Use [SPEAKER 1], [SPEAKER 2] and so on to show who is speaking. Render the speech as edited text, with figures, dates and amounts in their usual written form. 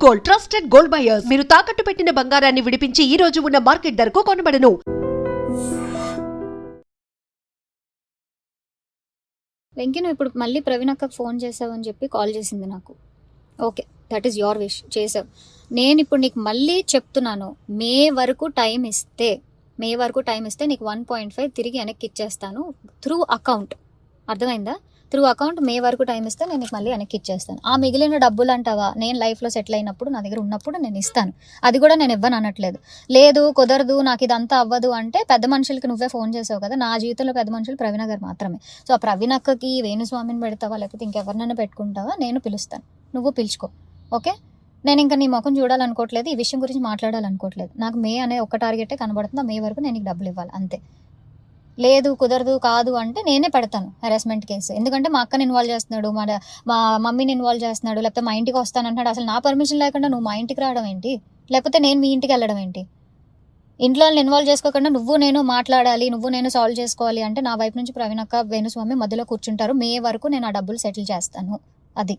[SPEAKER 1] Gold, trusted gold buyers. మీరు తాకట్టు పెట్టిన బంగారాన్ని విడిపించి ఈ రోజు ఉన్న మార్కెట్ ధరకు కొనబడను.
[SPEAKER 2] వెంకీ, నువ్వు ఇప్పుడు మళ్ళీ ప్రవీణ్ అక్కకు ఫోన్ చేసావు అని చెప్పి కాల్ చేసింది నాకు. Okay, that is your wish, చేసావు. నేను ఇప్పుడు నీకు మళ్ళీ చెప్తున్నాను, మే వరకు టైం ఇస్తే నీకు 1.5 తిరిగి వెనక్కి ఇచ్చేస్తాను త్రూ అకౌంట్. అర్థమైందా? త్రూ అకౌంట్ మే వరకు టైం ఇస్తే నేను నీకు మళ్ళీ వెనక్కి ఇచ్చేస్తాను. ఆ మిగిలిన డబ్బులు అంటావా, నేను లైఫ్లో సెటిల్ అయినప్పుడు నా దగ్గర ఉన్నప్పుడు నేను ఇస్తాను. అది కూడా నేను ఇవ్వను అనట్లేదు. లేదు కుదరదు, నాకు ఇదంతా అవ్వదు అంటే పెద్ద మనుషులకి నువ్వే ఫోన్ చేసావు కదా. నా జీవితంలో పెద్ద మనుషులు ప్రవీణ గారు మాత్రమే. సో ఆ ప్రవీణ అక్కకి వేణుస్వామిని పెడతావా లేకపోతే ఇంకెవరినైనా పెట్టుకుంటావా, నేను పిలుస్తాను, నువ్వు పిలుచుకో. ఓకే, నేను ఇంకా నీ ముఖం చూడాలనుకోవట్లేదు, ఈ విషయం గురించి మాట్లాడాలనుకోవట్లేదు. నాకు మే అనే ఒక్క టార్గెటే కనబడుతుంది, మే వరకు నేను నీకు డబ్బులు ఇవ్వాలి అంతే. లేదు కుదరదు కాదు అంటే నేనే పెడతాను హెరాస్మెంట్ కేసు. ఎందుకంటే మా అక్కని ఇన్వాల్వ్ చేస్తున్నాడు, మా మమ్మీని ఇన్వాల్వ్ చేస్తున్నాడు, లేకపోతే మా ఇంటికి వస్తానంటున్నాడు. అసలు నా పర్మిషన్ లేకుండా నువ్వు మా ఇంటికి రావడం ఏంటి, లేకపోతే నేను మీ ఇంటికి వెళ్ళడం ఏంటి? ఇంట్లో ఇన్వాల్వ్ చేసుకోకుండా నువ్వు నేను మాట్లాడాలి, నువ్వు నేను సాల్వ్ చేసుకోవాలి అంటే నా వైపు నుంచి ప్రవీణ్ అక్క వేణుస్వామి మధ్యలో కూర్చుంటారు. మే వరకు నేను ఆ డబ్బులు సెటిల్ చేస్తాను. అది